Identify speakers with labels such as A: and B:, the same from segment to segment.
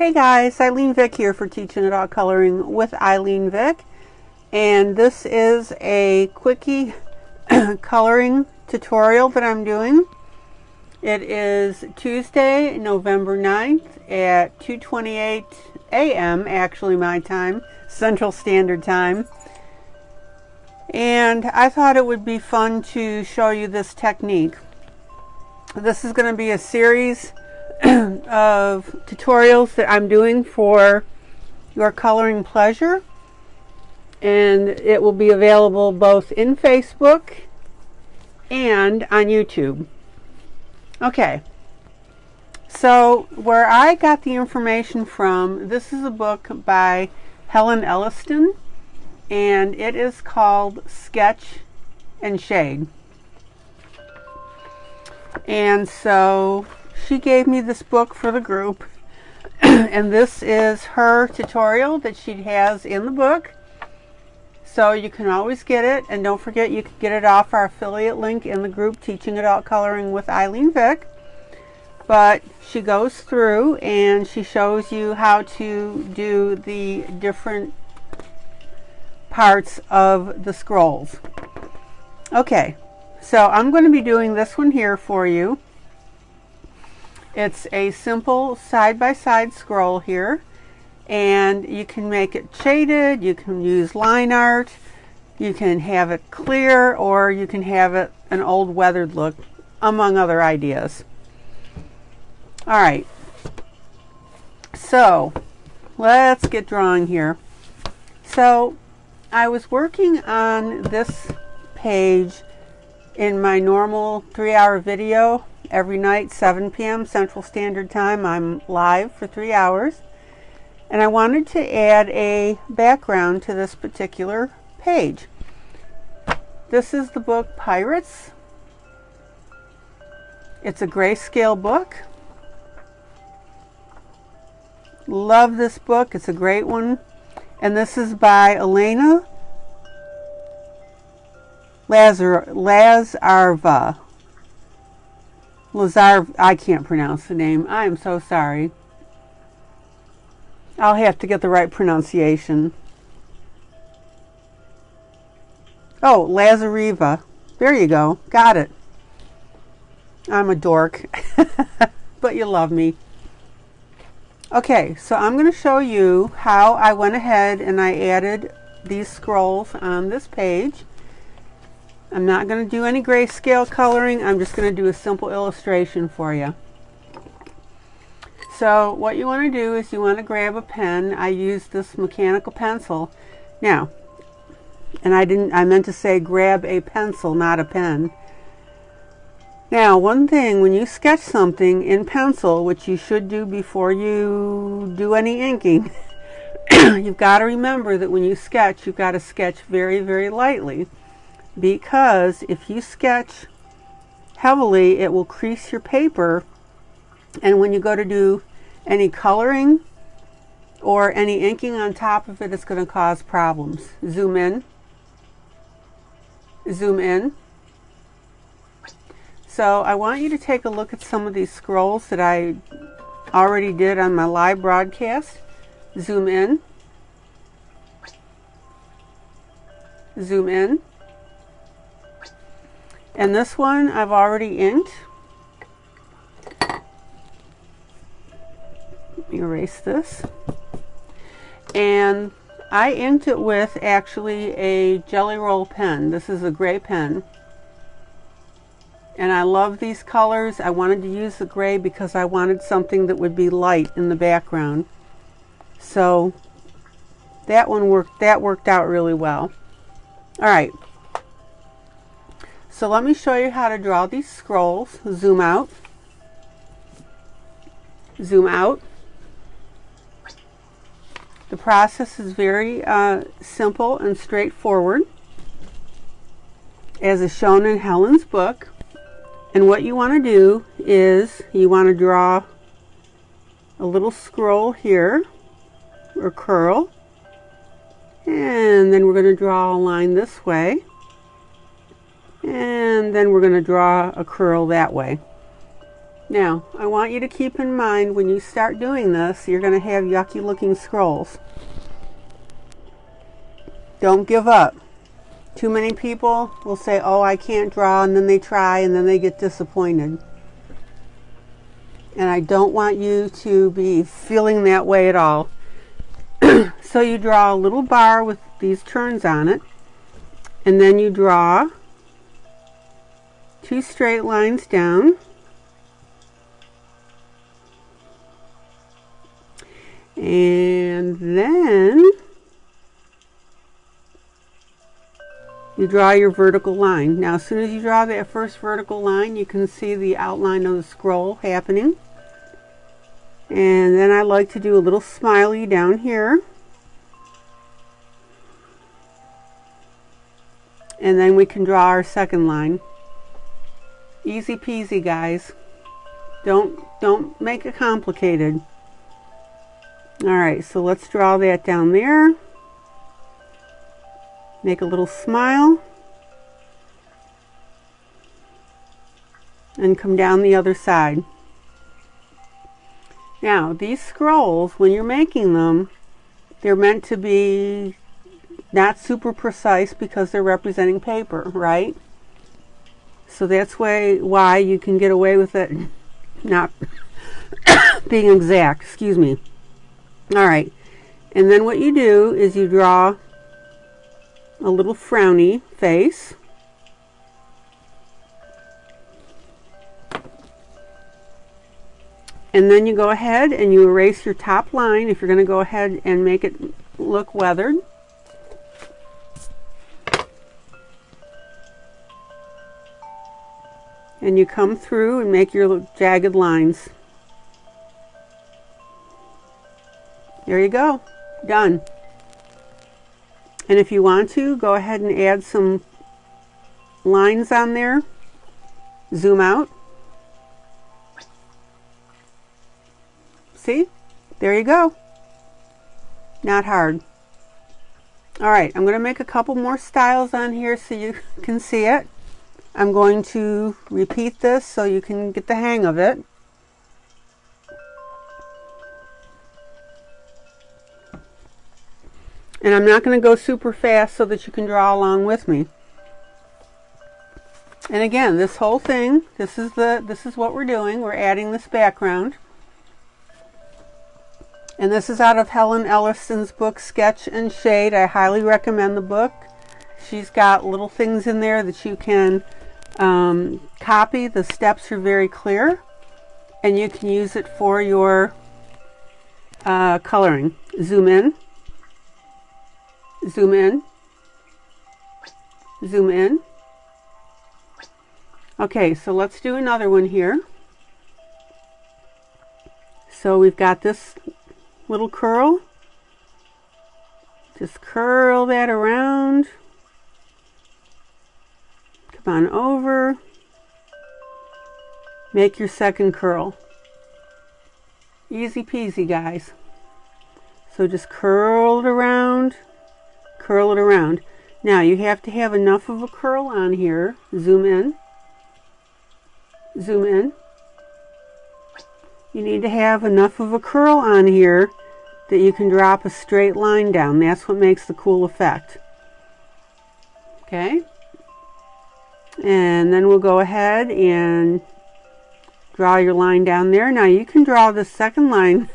A: Hey guys, ILene Vick here for Teaching Adult Coloring with ILene Vick, and this is a Quickie coloring tutorial that I'm doing. It is Tuesday, November 9th at 2:28 a.m. actually my time, Central Standard Time. And I thought it would be fun to show you this technique. This is going to be a series of tutorials that I'm doing for your coloring pleasure, and it will be available both in Facebook and on YouTube. Okay, so where I got the information from, this is a book by Helen Elliston, and it is called Sketch and Shade. And so she gave me this book for the group, and this is her tutorial that she has in the book. So you can always get it, and don't forget you can get it off our affiliate link in the group Teaching Adult Coloring with ILene Vick. But she goes through and she shows you how to do the different parts of the scrolls. Okay, so I'm going to be doing this one here for you. It's a simple side-by-side scroll here, and you can make it shaded, you can use line art, you can have it clear, or you can have it an old weathered look, among other ideas. Alright, so let's get drawing here. So I was working on this page in my normal 3-hour video. Every night, 7 p.m. Central Standard Time, I'm live for 3 hours. And I wanted to add a background to this particular page. This is the book Pirates. It's a grayscale book. Love this book. It's a great one. And this is by ILene I can't pronounce the name. I am so sorry. I'll have to get the right pronunciation. Oh, Lazareva. There you go. Got it. I'm a dork. But you love me. Okay, so I'm going to show you how I went ahead and I added these scrolls on this page. I'm not going to do any grayscale coloring. I'm just going to do a simple illustration for you. So what you want to do is you want to grab a pen. I used this mechanical pencil. Now, and I meant to say grab a pencil, not a pen. Now, one thing, when you sketch something in pencil, which you should do before you do any inking, you've got to remember that when you sketch, you've got to sketch very, very lightly. Because if you sketch heavily, it will crease your paper, and when you go to do any coloring or any inking on top of it, it's going to cause problems. Zoom in. Zoom in. So I want you to take a look at some of these scrolls that I already did on my live broadcast. Zoom in. Zoom in. And this one I've already inked. Let me erase this. And I inked it with actually a Jelly Roll pen. This is a gray pen. And I love these colors. I wanted to use the gray because I wanted something that would be light in the background. So that worked out really well. All right. So let me show you how to draw these scrolls. Zoom out. Zoom out. The process is very simple and straightforward, as is shown in Helen's book. And what you want to do is you want to draw a little scroll here, or curl. And then we're going to draw a line this way. And then we're going to draw a curl that way. Now, I want you to keep in mind when you start doing this, you're going to have yucky looking scrolls. Don't give up. Too many people will say, oh, I can't draw, and then they try, and then they get disappointed. And I don't want you to be feeling that way at all. So you draw a little bar with these turns on it, and then you draw 2 straight lines down. And then you draw your vertical line. Now, as soon as you draw that first vertical line, you can see the outline of the scroll happening. And then I like to do a little smiley down here. And then we can draw our second line. Easy peasy, guys. Don't make it complicated. Alright, so let's draw that down there. Make a little smile. And come down the other side. Now, these scrolls, when you're making them, they're meant to be not super precise because they're representing paper, right? So that's why you can get away with it not being exact, excuse me. Alright, and then what you do is you draw a little frowny face. And then you go ahead and you erase your top line if you're going to go ahead and make it look weathered. And you come through and make your jagged lines. There you go. Done. And if you want to, go ahead and add some lines on there. Zoom out. See? There you go. Not hard. Alright, I'm going to make a couple more styles on here so you can see it. I'm going to repeat this so you can get the hang of it. And I'm not going to go super fast so that you can draw along with me. And again, this whole thing, this is what we're doing. We're adding this background. And this is out of Helen Elliston's book, Sketch and Shade. I highly recommend the book. She's got little things in there that you can copy. The steps are very clear. And you can use it for your coloring. Zoom in. Zoom in. Zoom in. Okay, so let's do another one here. So we've got this little curl. Just curl that around. Come on over. Make your second curl. Easy peasy, guys. So just curl it around. Curl it around. Now you have to have enough of a curl on here. Zoom in. Zoom in. You need to have enough of a curl on here that you can drop a straight line down. That's what makes the cool effect. Okay? And then we'll go ahead and draw your line down there. Now you can draw the second line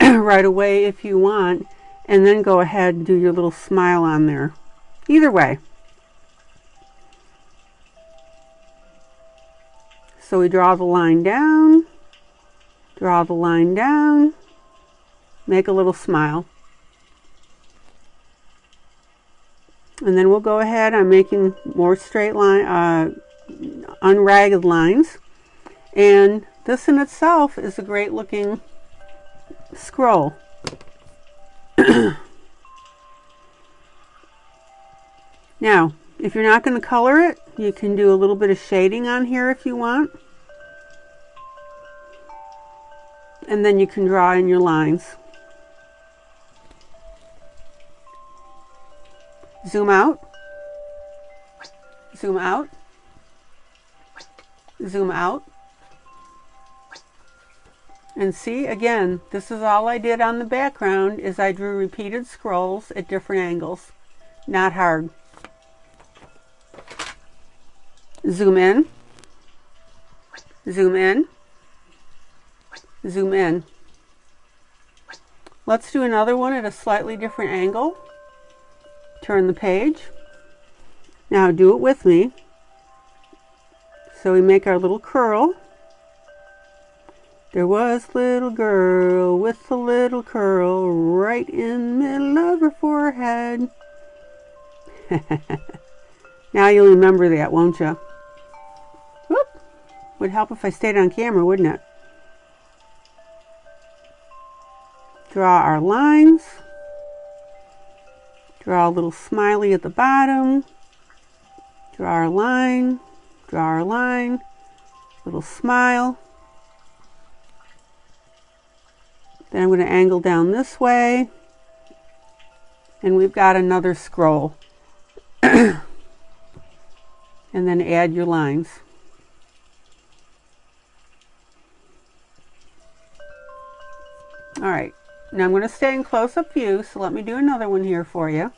A: right away if you want, and then go ahead and do your little smile on there. Either way. So we draw the line down, draw the line down, make a little smile. And then we'll go ahead, I'm making more straight line, unragged lines. And this in itself is a great looking scroll. Now, if you're not going to color it, you can do a little bit of shading on here if you want. And then you can draw in your lines. Zoom out. Zoom out. Zoom out. And see, again, this is all I did on the background is I drew repeated scrolls at different angles. Not hard. Zoom in. Zoom in. Zoom in. Let's do another one at a slightly different angle. Turn the page. Now do it with me. So we make our little curl. There was a little girl with a little curl right in the middle of her forehead. Now you'll remember that, won't you? Whoop. Would help if I stayed on camera, wouldn't it? Draw our lines. Draw a little smiley at the bottom. Draw our line. Draw our line. Little smile. Then I'm going to angle down this way. And we've got another scroll. And then add your lines. Alright, now I'm going to stay in close-up view, so let me do another one here for you.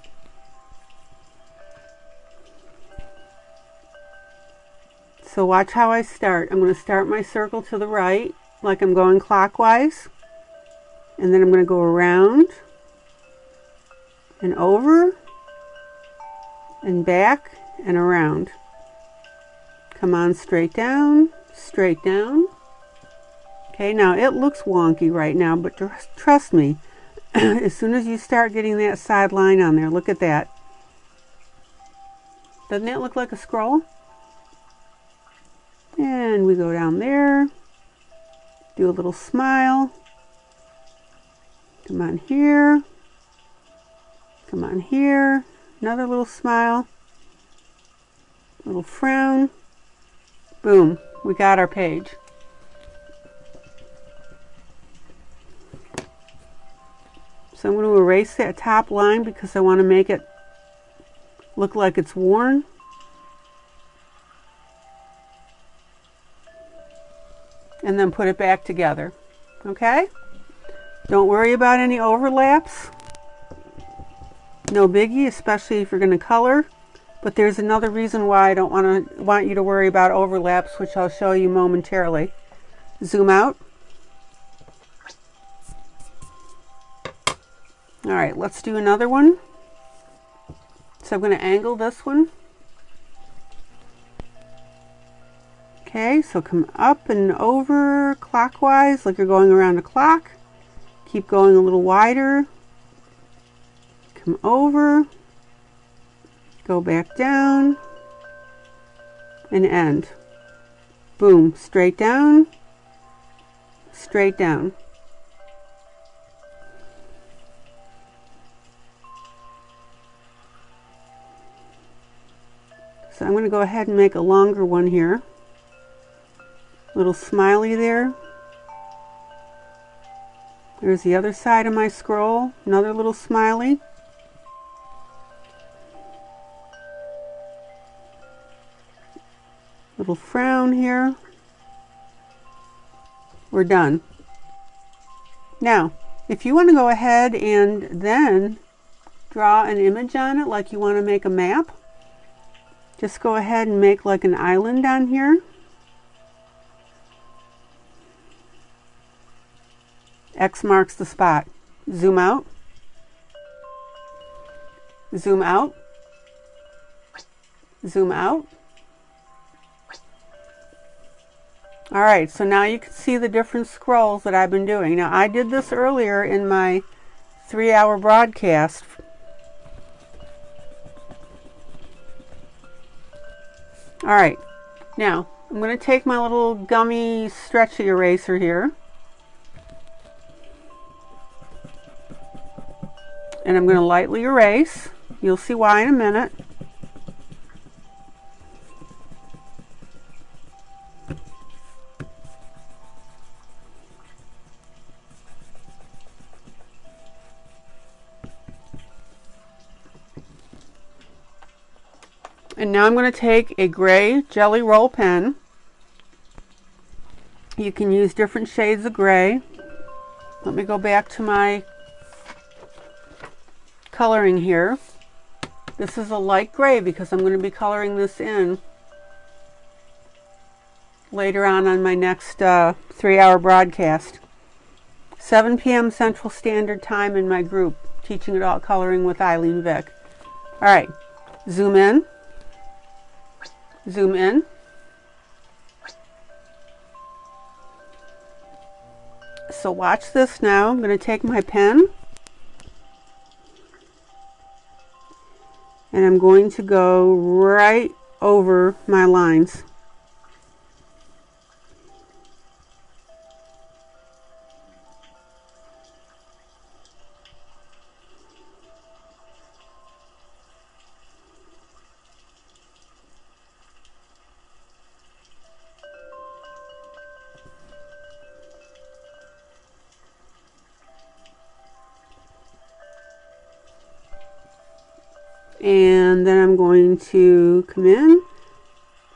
A: So watch how I start. I'm going to start my circle to the right, like I'm going clockwise. And then I'm going to go around and over and back and around. Come on, straight down, straight down. Okay, now it looks wonky right now, but trust me, as soon as you start getting that side line on there, look at that. Doesn't that look like a scroll? And we go down there, do a little smile. Come on here, come on here, another little smile, little frown. Boom, we got our page. So I'm going to erase that top line because I want to make it look like it's worn. And then put it back together. Okay? Don't worry about any overlaps. No biggie, especially if you're going to color. But there's another reason why I don't want you to worry about overlaps, which I'll show you momentarily. Zoom out. All right, let's do another one. So I'm going to angle this one. Okay, so come up and over clockwise, like you're going around a clock. Keep going a little wider. Come over. Go back down. And end. Boom, straight down. Straight down. So I'm going to go ahead and make a longer one here. Little smiley there. There's the other side of my scroll. Another little smiley. Little frown here. We're done. Now, if you want to go ahead and then draw an image on it like you want to make a map, just go ahead and make like an island on here. X marks the spot. Zoom out. Zoom out. Zoom out. Alright, so now you can see the different scrolls that I've been doing. Now I did this earlier in my 3-hour broadcast. Alright, now I'm going to take my little gummy stretchy eraser here. And I'm going to lightly erase. You'll see why in a minute. And now I'm going to take a gray Jelly Roll pen. You can use different shades of gray. Let me go back to my coloring here. This is a light gray because I'm going to be coloring this in later on my next 3-hour broadcast. 7 p.m. Central Standard Time in my group, Teaching It All Coloring with ILene Vick. All right, zoom in, zoom in. So watch this now. I'm going to take my pen and I'm going to go right over my lines. And then I'm going to come in.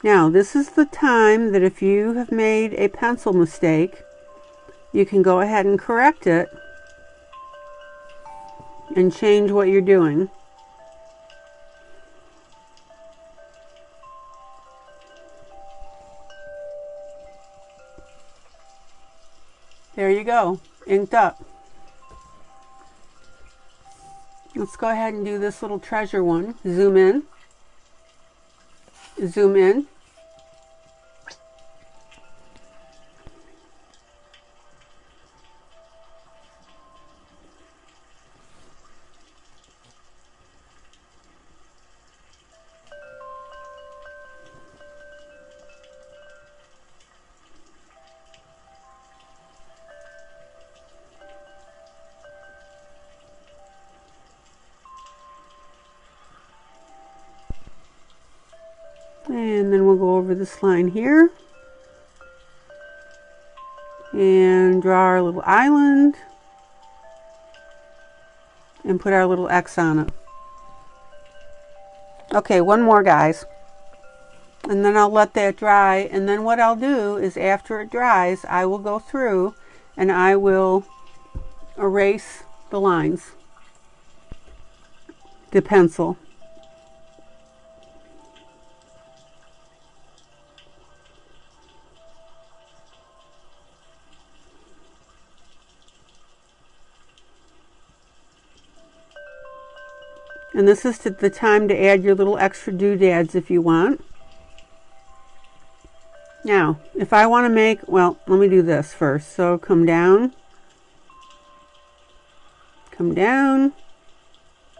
A: Now, this is the time that if you have made a pencil mistake, you can go ahead and correct it and change what you're doing. There you go, inked up. Let's go ahead and do this little treasure one. Zoom in, zoom in. And then we'll go over this line here and draw our little island and put our little X on it. Okay, one more, guys, and then I'll let that dry, and then what I'll do is after it dries I will go through and I will erase the lines, the pencil. And this is the time to add your little extra doodads if you want. Now, if I want to make, well, let me do this first. So come down,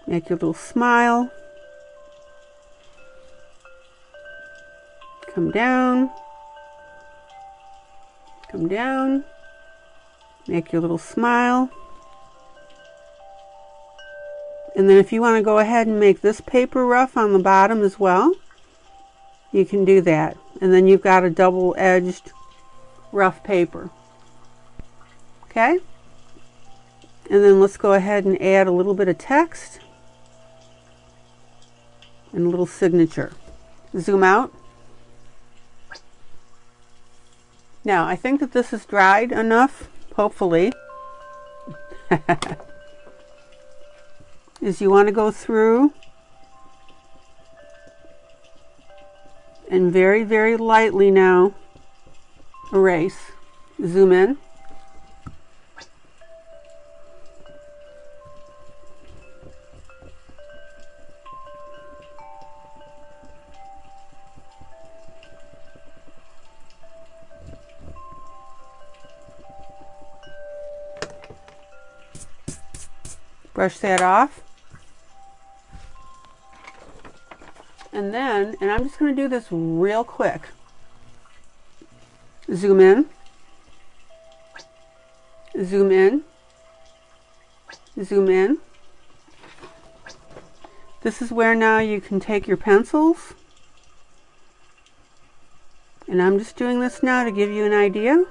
A: make your little smile, come down, make your little smile. And then if you want to go ahead and make this paper rough on the bottom as well, you can do that. And then you've got a double-edged rough paper. Okay? And then let's go ahead and add a little bit of text and a little signature. Zoom out. Now, I think that this is dried enough, hopefully. Is you want to go through and very, very lightly now erase. Zoom in. Brush that off. And then, and I'm just going to do this real quick. Zoom in, zoom in, zoom in. This is where now you can take your pencils. And I'm just doing this now to give you an idea.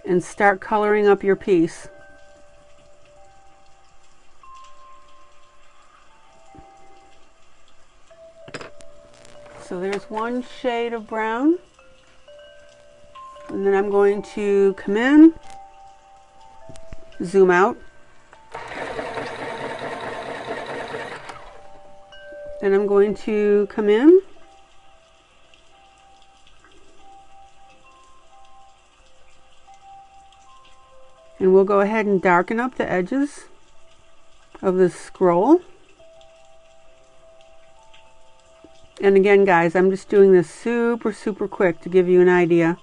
A: And start coloring up your piece. So there's one shade of brown. And then I'm going to come in, zoom out. Then I'm going to come in, and we'll go ahead and darken up the edges of this scroll. And again, guys, I'm just doing this super quick to give you an idea.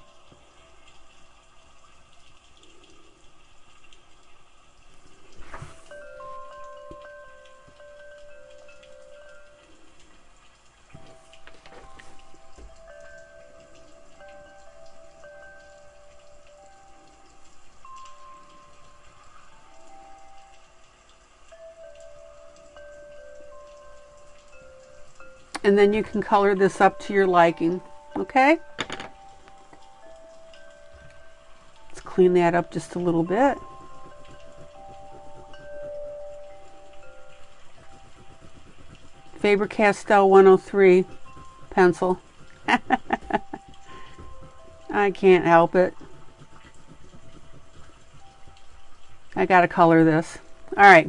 A: And then you can color this up to your liking, okay? Let's clean that up just a little bit. Faber-Castell 103 pencil. I can't help it. I gotta color this. All right,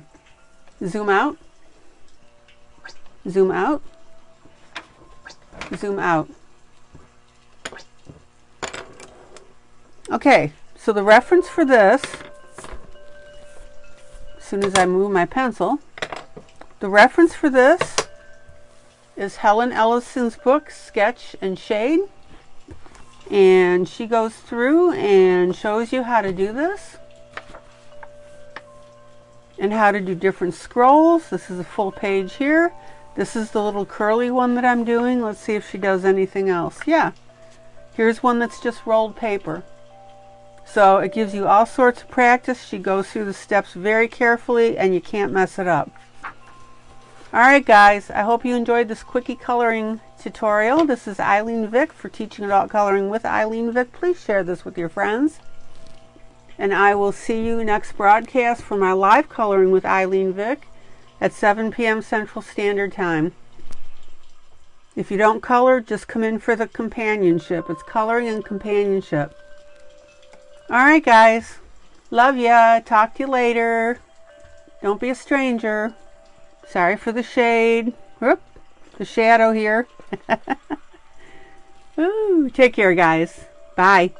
A: zoom out, zoom out. Zoom out. Okay, so the reference for this, as soon as I move my pencil, the reference for this is Helen Elliston's book, Sketch and Shade. And she goes through and shows you how to do this and how to do different scrolls. This is a full page here. This is the little curly one that I'm doing. Let's see if she does anything else. Yeah, here's one that's just rolled paper. So it gives you all sorts of practice. She goes through the steps very carefully and you can't mess it up. Alright guys, I hope you enjoyed this quickie coloring tutorial. This is ILene Vick for Teaching Adult Coloring with ILene Vick. Please share this with your friends. And I will see you next broadcast for my live coloring with ILene Vick at 7 p.m. Central Standard Time. If you don't color, just come in for the companionship. It's coloring and companionship. Alright guys, love ya. Talk to you later. Don't be a stranger. Sorry for the shade. Whoop, the shadow here. Ooh, take care guys. Bye.